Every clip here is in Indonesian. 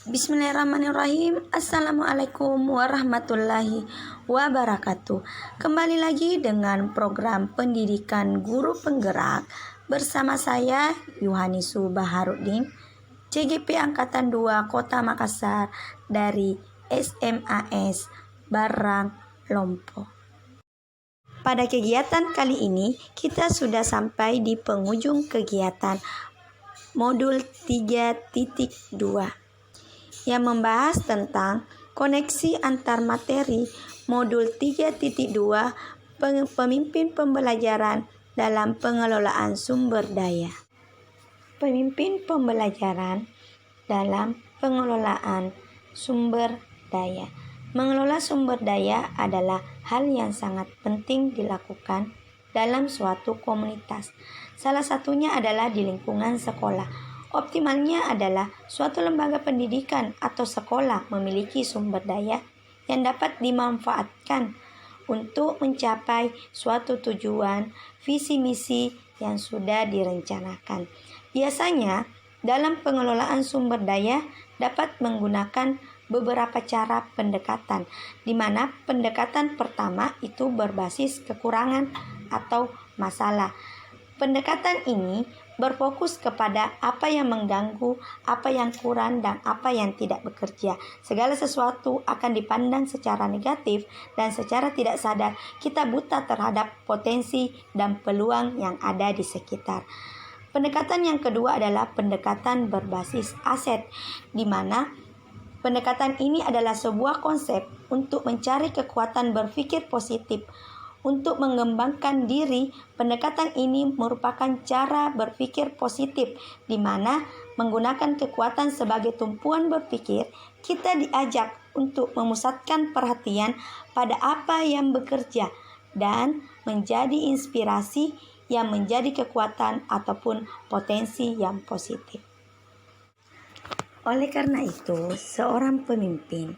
Bismillahirrahmanirrahim. Assalamualaikum warahmatullahi wabarakatuh. Kembali lagi dengan program pendidikan guru penggerak bersama saya Yohanisu Baharudin, CGP Angkatan 2 Kota Makassar dari SMAS Barang Lompo. Pada kegiatan kali ini kita sudah sampai di penghujung kegiatan modul 3.2 yang membahas tentang koneksi antar materi. Modul 3.2 pemimpin pembelajaran dalam pengelolaan sumber daya. Pemimpin pembelajaran dalam pengelolaan sumber daya. Mengelola sumber daya adalah hal yang sangat penting dilakukan dalam suatu komunitas. Salah satunya adalah di lingkungan sekolah. Optimalnya adalah suatu lembaga pendidikan atau sekolah memiliki sumber daya yang dapat dimanfaatkan untuk mencapai suatu tujuan, visi misi yang sudah direncanakan. Biasanya dalam pengelolaan sumber daya dapat menggunakan beberapa cara pendekatan, di mana pendekatan pertama itu berbasis kekurangan atau masalah. Pendekatan ini berfokus kepada apa yang mengganggu, apa yang kurang, dan apa yang tidak bekerja. Segala sesuatu akan dipandang secara negatif dan secara tidak sadar kita buta terhadap potensi dan peluang yang ada di sekitar. Pendekatan yang kedua adalah pendekatan berbasis aset, di mana pendekatan ini adalah sebuah konsep untuk mencari kekuatan berpikir positif. Untuk mengembangkan diri, pendekatan ini merupakan cara berpikir positif, di mana menggunakan kekuatan sebagai tumpuan berpikir, kita diajak untuk memusatkan perhatian pada apa yang bekerja dan menjadi inspirasi yang menjadi kekuatan ataupun potensi yang positif. Oleh karena itu, seorang pemimpin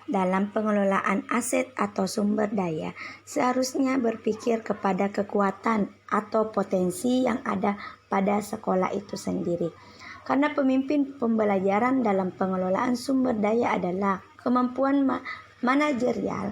dalam pengelolaan aset atau sumber daya seharusnya berpikir kepada kekuatan atau potensi yang ada pada sekolah itu sendiri. Karena pemimpin pembelajaran dalam pengelolaan sumber daya adalah kemampuan manajerial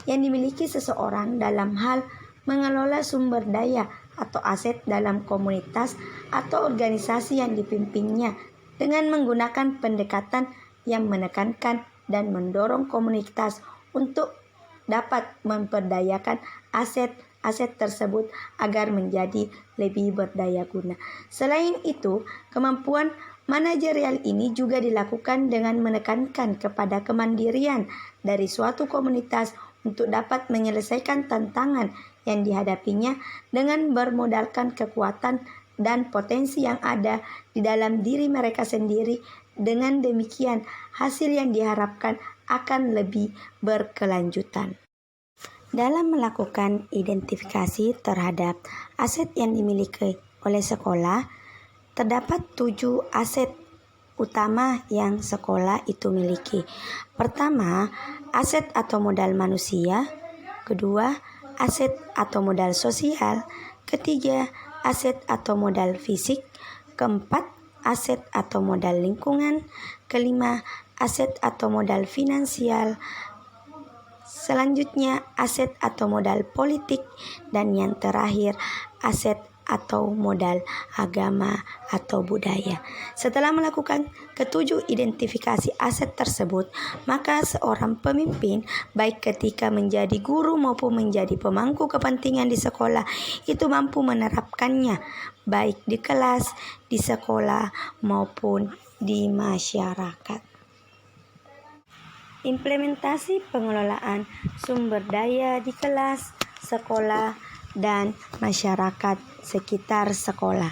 yang dimiliki seseorang dalam hal mengelola sumber daya atau aset dalam komunitas atau organisasi yang dipimpinnya dengan menggunakan pendekatan yang menekankan dan mendorong komunitas untuk dapat memperdayakan aset-aset tersebut agar menjadi lebih berdaya guna. Selain itu, kemampuan manajerial ini juga dilakukan dengan menekankan kepada kemandirian dari suatu komunitas untuk dapat menyelesaikan tantangan yang dihadapinya dengan bermodalkan kekuatan dan potensi yang ada di dalam diri mereka sendiri. Dengan demikian, hasil yang diharapkan akan lebih berkelanjutan. Dalam melakukan identifikasi terhadap aset yang dimiliki oleh sekolah, terdapat 7 aset utama yang sekolah itu miliki. Pertama, aset atau modal manusia. Kedua, aset atau modal sosial. Ketiga, aset atau modal fisik. Keempat, aset atau modal lingkungan. Kelima, aset atau modal finansial. Selanjutnya, aset atau modal politik. Dan yang terakhir, aset atau modal agama atau budaya. Setelah melakukan ketujuh identifikasi aset tersebut, maka seorang pemimpin, baik ketika menjadi guru maupun menjadi pemangku kepentingan di sekolah, itu mampu menerapkannya, baik di kelas, di sekolah, maupun di masyarakat. Implementasi pengelolaan sumber daya di kelas, sekolah, dan masyarakat sekitar sekolah.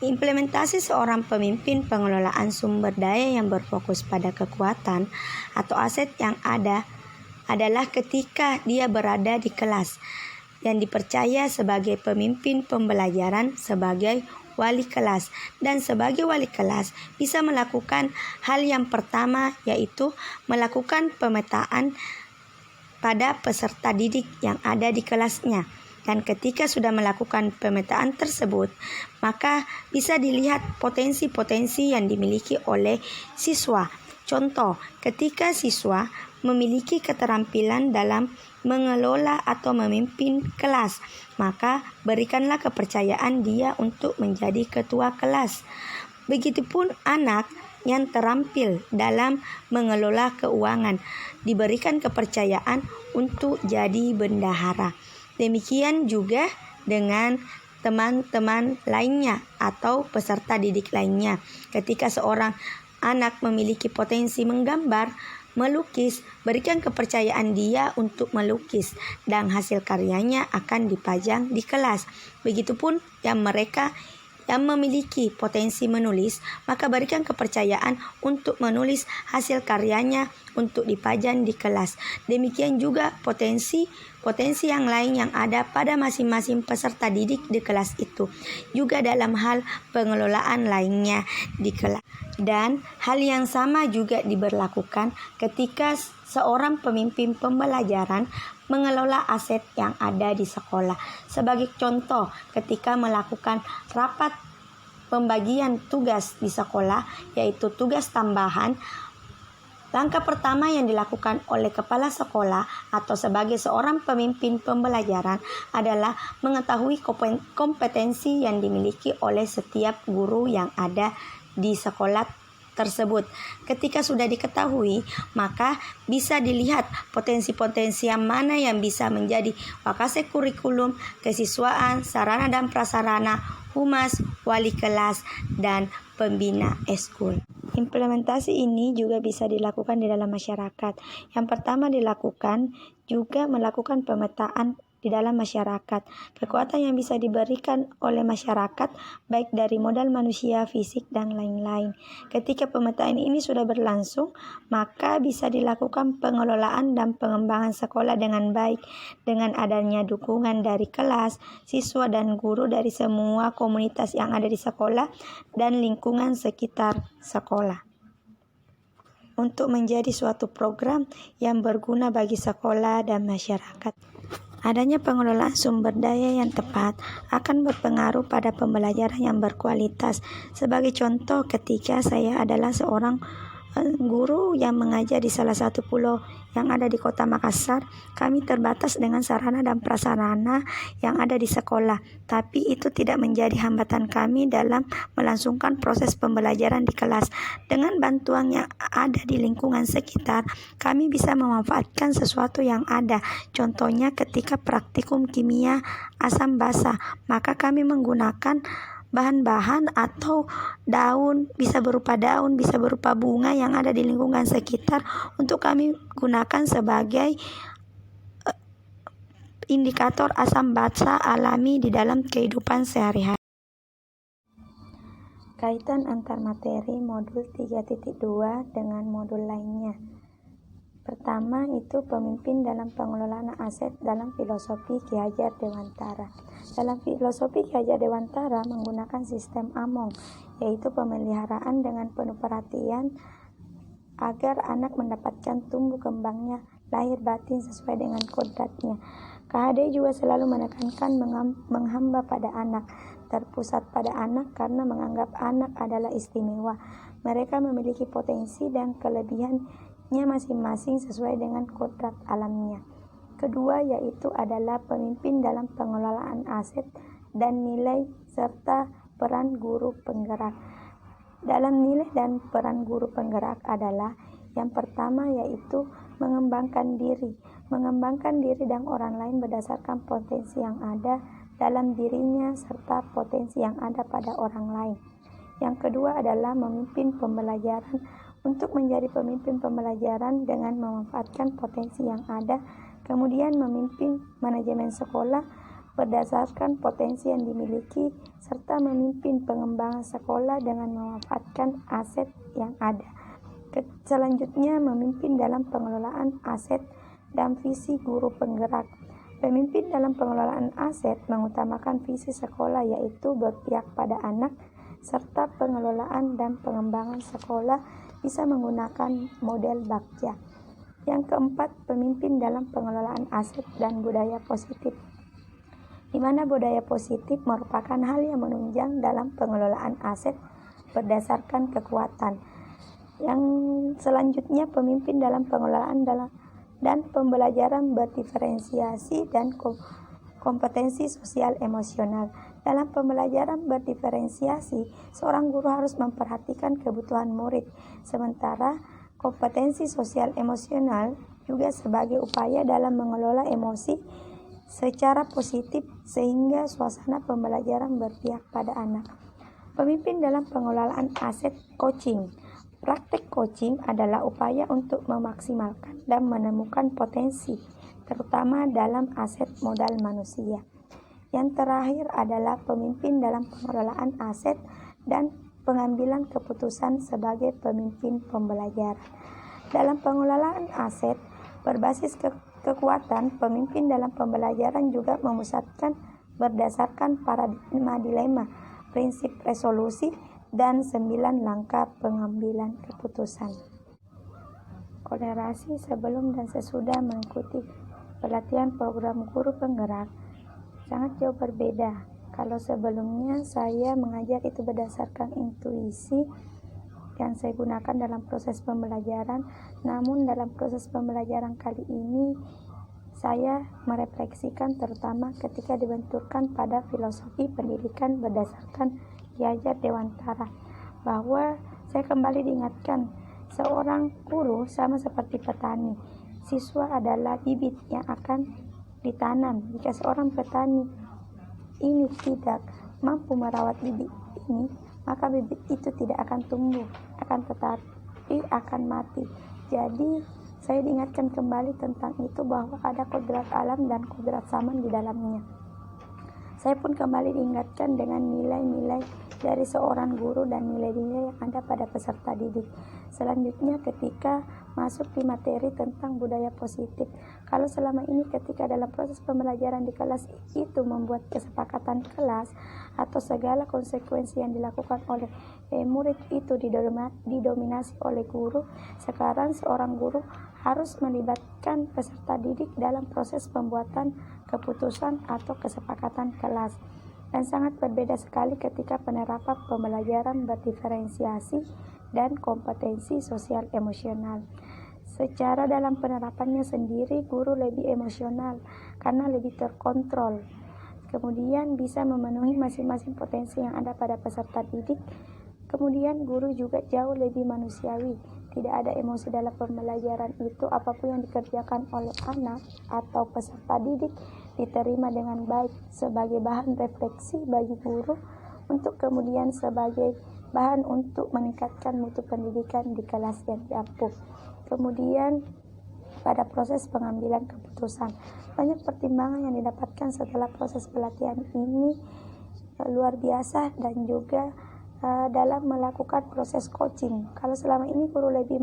Implementasi seorang pemimpin pengelolaan sumber daya yang berfokus pada kekuatan atau aset yang ada adalah ketika dia berada di kelas dan dipercaya sebagai pemimpin pembelajaran sebagai wali kelas, dan sebagai wali kelas bisa melakukan hal yang pertama, yaitu melakukan pemetaan pada peserta didik yang ada di kelasnya. Dan ketika sudah melakukan pemetaan tersebut, maka bisa dilihat potensi-potensi yang dimiliki oleh siswa Contoh, ketika siswa memiliki keterampilan dalam mengelola atau memimpin kelas, maka berikanlah kepercayaan dia untuk menjadi ketua kelas. Begitupun anak yang terampil dalam mengelola keuangan, diberikan kepercayaan untuk jadi bendahara. Demikian juga dengan teman-teman lainnya atau peserta didik lainnya. Ketika seorang anak memiliki potensi menggambar, melukis, berikan kepercayaan dia untuk melukis dan hasil karyanya akan dipajang di kelas. Begitupun yang mereka yang memiliki potensi menulis, maka berikan kepercayaan untuk menulis hasil karyanya untuk dipajang di kelas. Demikian juga potensi yang lain yang ada pada masing-masing peserta didik di kelas itu. Juga dalam hal pengelolaan lainnya di kelas. Dan hal yang sama juga diberlakukan ketika seorang pemimpin pembelajaran mengelola aset yang ada di sekolah. Sebagai contoh, ketika melakukan rapat pembagian tugas di sekolah, yaitu tugas tambahan, langkah pertama yang dilakukan oleh kepala sekolah atau sebagai seorang pemimpin pembelajaran adalah mengetahui kompetensi yang dimiliki oleh setiap guru yang ada di sekolah tersebut. Ketika sudah diketahui, maka bisa dilihat potensi-potensi yang mana yang bisa menjadi wakase kurikulum, kesiswaan, sarana dan prasarana, humas, wali kelas, dan pembina eskul. Implementasi ini juga bisa dilakukan di dalam masyarakat. Yang pertama dilakukan juga melakukan pemetaan di dalam masyarakat. Kekuatan yang bisa diberikan oleh masyarakat baik dari modal manusia, fisik, dan lain-lain. Ketika pemetaan ini sudah berlangsung, maka bisa dilakukan pengelolaan dan pengembangan sekolah dengan baik dengan adanya dukungan dari kelas, siswa, dan guru dari semua komunitas yang ada di sekolah dan lingkungan sekitar sekolah. Untuk menjadi suatu program yang berguna bagi sekolah dan masyarakat. Adanya pengelolaan sumber daya yang tepat akan berpengaruh pada pembelajaran yang berkualitas. Sebagai contoh, ketika saya adalah seorang guru yang mengajar di salah satu pulau yang ada di Kota Makassar, kami terbatas dengan sarana dan prasarana yang ada di sekolah. Tapi itu tidak menjadi hambatan kami dalam melangsungkan proses pembelajaran di kelas. Dengan bantuan yang ada di lingkungan sekitar, kami bisa memanfaatkan sesuatu yang ada. Contohnya ketika praktikum kimia asam basa, maka kami menggunakan bahan-bahan atau daun, bisa berupa daun, bisa berupa bunga yang ada di lingkungan sekitar untuk kami gunakan sebagai indikator asam basa alami di dalam kehidupan sehari-hari. Kaitan antar materi modul 3.2 dengan modul lainnya. Pertama itu pemimpin dalam pengelolaan aset dalam filosofi Ki Hajar Dewantara. Dalam filosofi Ki Hajar Dewantara menggunakan sistem AMONG, yaitu pemeliharaan dengan penuh perhatian agar anak mendapatkan tumbuh kembangnya lahir batin sesuai dengan kodratnya. KHD juga selalu menekankan menghamba pada anak, terpusat pada anak karena menganggap anak adalah istimewa. Mereka memiliki potensi dan kelebihannya masing-masing sesuai dengan kodrat alamnya. Kedua yaitu adalah pemimpin dalam pengelolaan aset dan nilai serta peran guru penggerak. Dalam nilai dan peran guru penggerak adalah yang pertama yaitu mengembangkan diri dan orang lain berdasarkan potensi yang ada dalam dirinya serta potensi yang ada pada orang lain. Yang kedua adalah memimpin pembelajaran. Untuk menjadi pemimpin pembelajaran dengan memanfaatkan potensi yang ada, kemudian memimpin manajemen sekolah berdasarkan potensi yang dimiliki, serta memimpin pengembangan sekolah dengan memanfaatkan aset yang ada. Selanjutnya, memimpin dalam pengelolaan aset dan visi guru penggerak. Pemimpin dalam pengelolaan aset mengutamakan visi sekolah yaitu berpihak pada anak, serta pengelolaan dan pengembangan sekolah bisa menggunakan model Bagja. Yang keempat, pemimpin dalam pengelolaan aset dan budaya positif, di mana budaya positif merupakan hal yang menunjang dalam pengelolaan aset berdasarkan kekuatan. Yang selanjutnya, pemimpin dalam pengelolaan dan pembelajaran berdiferensiasi dan kompetensi sosial emosional. Dalam pembelajaran berdiferensiasi, seorang guru harus memperhatikan kebutuhan murid, sementara kompetensi sosial emosional juga sebagai upaya dalam mengelola emosi secara positif sehingga suasana pembelajaran berpihak pada anak. Pemimpin dalam pengelolaan aset coaching. Praktek coaching adalah upaya untuk memaksimalkan dan menemukan potensi, terutama dalam aset modal manusia. Yang terakhir adalah pemimpin dalam pengelolaan aset dan pengambilan keputusan sebagai pemimpin pembelajaran. Dalam pengelolaan aset berbasis kekuatan, pemimpin dalam pembelajaran juga memusatkan berdasarkan paradigma dilema, prinsip resolusi, dan 9 langkah pengambilan keputusan. Kolerasi sebelum dan sesudah mengikuti pelatihan program guru penggerak sangat jauh berbeda. Kalau sebelumnya saya mengajar itu berdasarkan intuisi yang saya gunakan dalam proses pembelajaran, namun dalam proses pembelajaran kali ini saya merefleksikan terutama ketika dibenturkan pada filosofi pendidikan berdasarkan Ki Hajar Dewantara, bahwa saya kembali diingatkan seorang guru sama seperti petani. Siswa adalah bibit yang akan ditanam. Jika seorang petani ini tidak mampu merawat bibit ini, maka bibit itu tidak akan tumbuh, akan tetapi akan mati. Jadi saya diingatkan kembali tentang itu, bahwa ada kodrat alam dan kodrat zaman di dalamnya. Saya pun kembali diingatkan dengan nilai-nilai dari seorang guru dan nilai-nilai yang ada pada peserta didik. Selanjutnya, ketika masuk di materi tentang budaya positif, kalau selama ini ketika dalam proses pembelajaran di kelas itu membuat kesepakatan kelas atau segala konsekuensi yang dilakukan oleh murid itu didominasi oleh guru, sekarang seorang guru harus melibatkan peserta didik dalam proses pembuatan keputusan atau kesepakatan kelas. Dan sangat berbeda sekali ketika penerapan pembelajaran berdiferensiasi dan kompetensi sosial emosional. Secara dalam penerapannya sendiri, guru lebih emosional karena lebih terkontrol. Kemudian bisa memenuhi masing-masing potensi yang ada pada peserta didik. Kemudian guru juga jauh lebih manusiawi. Tidak ada emosi dalam pembelajaran itu. Apapun yang dikerjakan oleh anak atau peserta didik diterima dengan baik sebagai bahan refleksi bagi guru, untuk kemudian sebagai bahan untuk meningkatkan mutu pendidikan di kelas yang diampu. Kemudian pada proses pengambilan keputusan, banyak pertimbangan yang didapatkan setelah proses pelatihan ini luar biasa, dan juga dalam melakukan proses coaching. Kalau selama ini guru lebih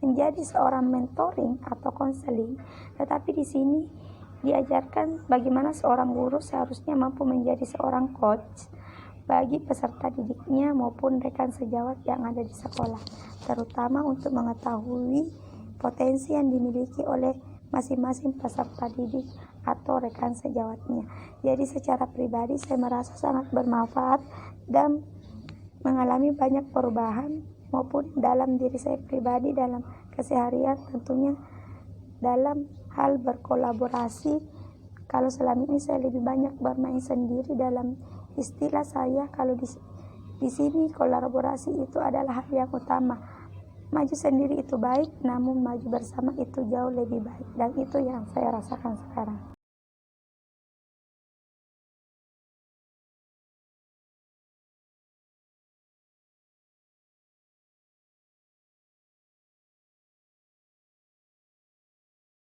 menjadi seorang mentoring atau konseling, tetapi di sini diajarkan bagaimana seorang guru seharusnya mampu menjadi seorang coach bagi peserta didiknya maupun rekan sejawat yang ada di sekolah, terutama untuk mengetahui potensi yang dimiliki oleh masing-masing peserta didik atau rekan sejawatnya. Jadi secara pribadi saya merasa sangat bermanfaat dan mengalami banyak perubahan maupun dalam diri saya pribadi dalam keseharian, tentunya dalam hal berkolaborasi. Kalau selama ini saya lebih banyak bermain sendiri, dalam istilah saya kalau di sini kolaborasi itu adalah hal yang utama. Maju sendiri itu baik, namun maju bersama itu jauh lebih baik, dan itu yang saya rasakan sekarang.